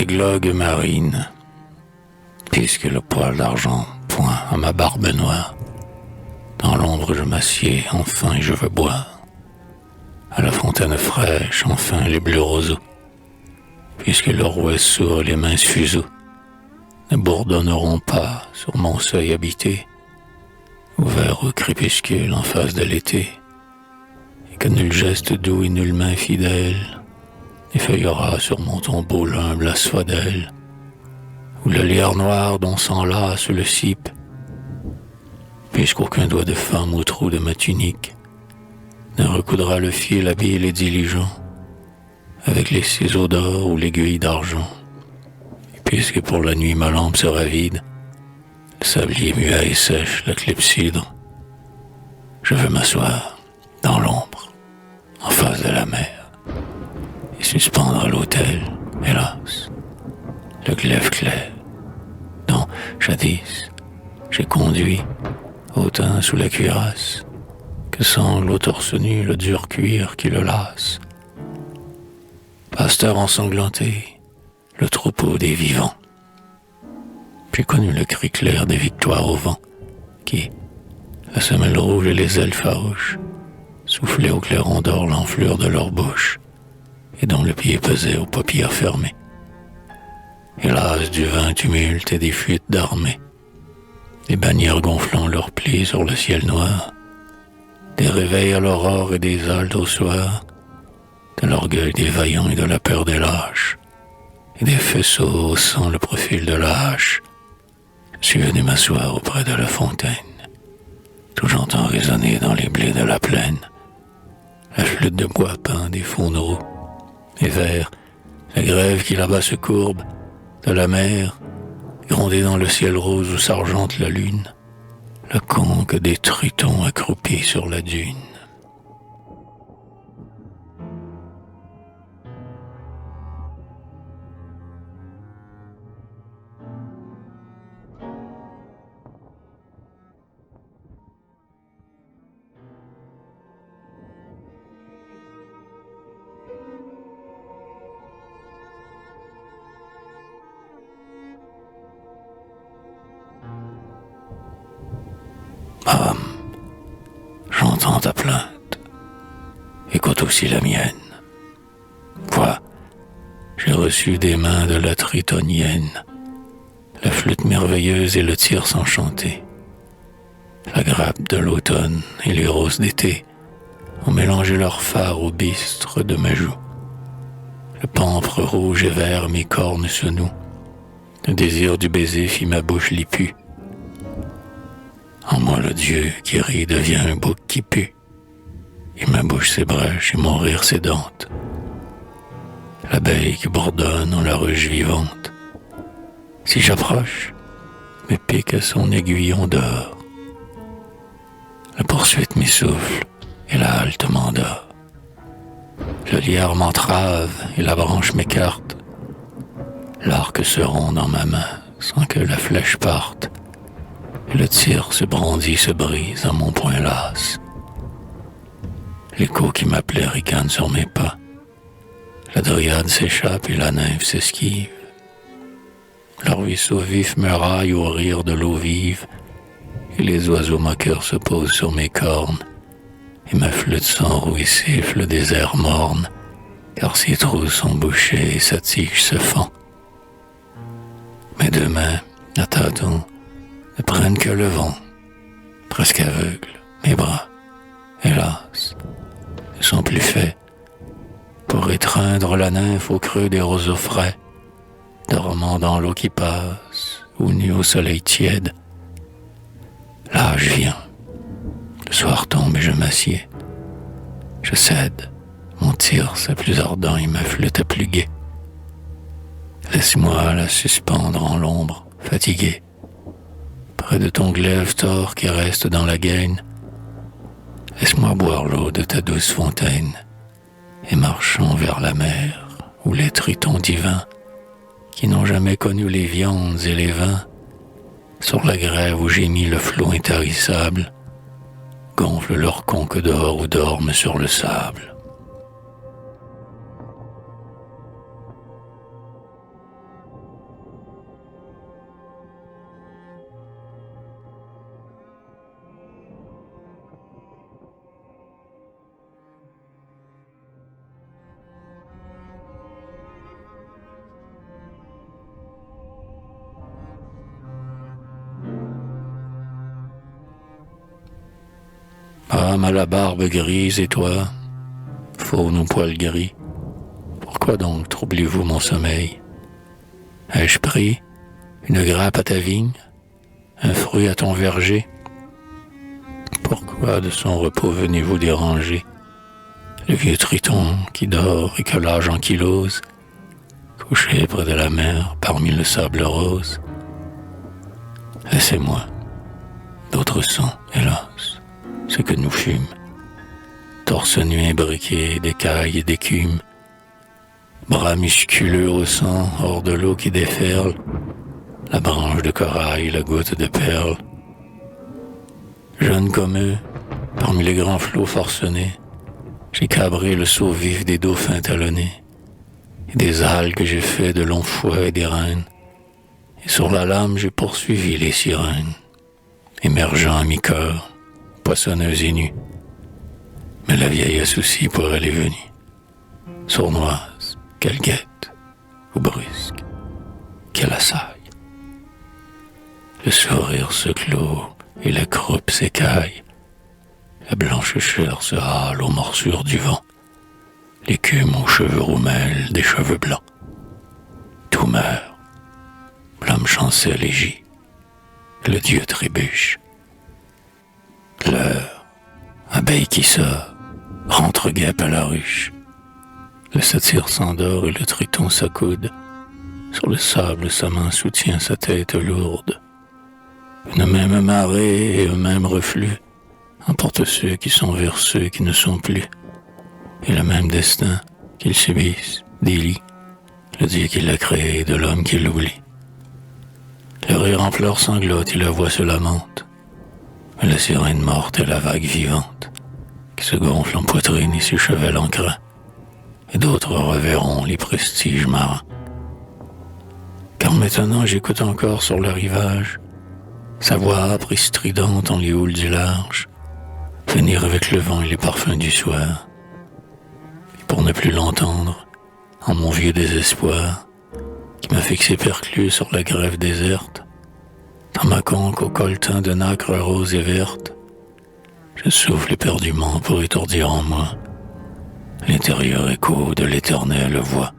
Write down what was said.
églogue marine, puisque le poil d'argent point à ma barbe noire. Dans l'ombre je m'assieds, enfin et je veux boire. À la fontaine fraîche, enfin les bleus roseaux, puisque le ruisseau et les minces fuseaux ne bourdonneront pas sur mon seuil habité, ouvert au crépuscule en face de l'été, et que nul geste doux et nulle main fidèle n'effeuillera sur mon tombeau l'humble asphodèle, ou le lierre noir dont s'enlace le cipe, puisqu'aucun doigt de femme au trou de ma tunique ne recoudra le fil habile et diligent avec les ciseaux d'or ou l'aiguille d'argent, et puisque pour la nuit ma lampe sera vide, le sablier muet et sèche la clepsydre, je veux m'asseoir dans l'ombre en face de la mer et suspendre à l'autel, hélas, le glaive clair dont, jadis, j'ai conduit autant sous la cuirasse que sangle au torse nu le dur cuir qui le lasse. Pasteur ensanglanté, le troupeau des vivants. J'ai connu le cri clair des victoires au vent qui, la semelle rouge et les ailes farouches, soufflaient au clairon d'or l'enflure de leur bouche et dont le pied pesait aux paupières fermées. Hélas du vin tumulte et des fuites d'armées, des bannières gonflant leurs plis sur le ciel noir, des réveils à l'aurore et des haltes au soir, de l'orgueil des vaillants et de la peur des lâches, et des faisceaux haussant le profil de la hache. Je suis venu m'asseoir auprès de la fontaine, tout j'entends résonner dans les blés de la plaine, la flûte de bois peint des fourneaux, et vers la grève qui là-bas se courbe, de la mer, gronder dans le ciel rose où s'argente la lune, le conque des tritons accroupis sur la dune. Âme, j'entends ta plainte, écoute aussi la mienne. Vois, j'ai reçu des mains de la tritonienne la flûte merveilleuse et le tierce enchanté. La grappe de l'automne et les roses d'été ont mélangé leur phare au bistre de ma joue. Le pampre rouge et vert mes cornes se nouent. Le désir du baiser fit ma bouche lipue. En moi le Dieu qui rit devient un bouc qui pue, et ma bouche s'ébrèche et mon rire s'édente. L'abeille qui bourdonne en la ruche vivante, si j'approche, me pique à son aiguillon d'or. La poursuite m'essouffle et la halte m'endort. Le lierre m'entrave et la branche m'écarte. L'arc se rompt dans ma main sans que la flèche parte. Et le tir se brandit, se brise à mon poing las. L'écho qui m'appelait ricane sur mes pas. La dryade s'échappe et la nymphe s'esquive. Le ruisseau vif me raille au rire de l'eau vive, et les oiseaux moqueurs se posent sur mes cornes, et ma flûte s'enrouille siffle des airs mornes, car ses trous sont bouchés et sa tige se fend. Mes deux mains, à tâtons, ne prennent que le vent, presque aveugles, mes bras, hélas, ne sont plus faits pour étreindre la nymphe au creux des roseaux frais, dormant dans l'eau qui passe, ou nu au soleil tiède. L'âge vient, le soir tombe et je m'assieds. Je cède, mon tir c'est plus ardent et ma flûte est plus gaie. Laisse-moi la suspendre en l'ombre, fatiguée, près de ton glaive tort qui reste dans la gaine. Laisse-moi boire l'eau de ta douce fontaine, et marchons vers la mer, où les tritons divins, qui n'ont jamais connu les viandes et les vins, sur la grève où j'ai mis le flot intarissable, gonflent leur conque d'or ou dorment sur le sable. femme à la barbe grise, et toi, faune aux poils gris, pourquoi donc troublez-vous mon sommeil? Ai-je pris une grappe à ta vigne, un fruit à ton verger? Pourquoi de son repos venez-vous déranger le vieux triton qui dort et que l'âge ankylose, couché près de la mer parmi le sable rose? Laissez-moi, d'autres sont, hélas, ce que nous fûmes, torse nu imbriqué d'écailles et d'écume, bras musculeux au sang hors de l'eau qui déferle, la branche de corail, la goutte de perle. Jeune comme eux, parmi les grands flots forcenés, j'ai cabré le seau vif des dauphins talonnés, et des algues j'ai fait de longs fouets et des reines, et sur la lame j'ai poursuivi les sirènes, émergeant à mi-cœur, poissonneuse et nue. Mais la vieille a souci pour elle est venue, sournoise, qu'elle guette, ou brusque, qu'elle assaille. Le sourire se clôt et la croupe s'écaille, la blanche chair se hâle aux morsures du vent, l'écume aux cheveux roumels des cheveux blancs. Tout meurt, l'homme chancelle et gît, le dieu trébuche. L'heure, abeille qui sort, rentre guêpe à la ruche. Le satyre s'endort et le triton s'accoude. Sur le sable, sa main soutient sa tête lourde. Une même marée et un même reflux emporte ceux qui sont vers ceux qui ne sont plus. Et le même destin qu'ils subissent délie le Dieu qui l'a créé de l'homme qui l'oublie. Le rire en pleurs sanglote et la voix se lamente. Mais la sirène morte est la vague vivante qui se gonfle en poitrine et s'échevèle en crin. Et d'autres reverront les prestiges marins. Car maintenant j'écoute encore sur le rivage sa voix âpre et stridente en les houles du large, venir avec le vent et les parfums du soir. Et pour ne plus l'entendre, en mon vieux désespoir, qui m'a fixé perclus sur la grève déserte, dans ma conque au colletin de nacre rose et verte, je souffle éperdument pour étourdir en moi l'intérieur écho de l'éternelle voix.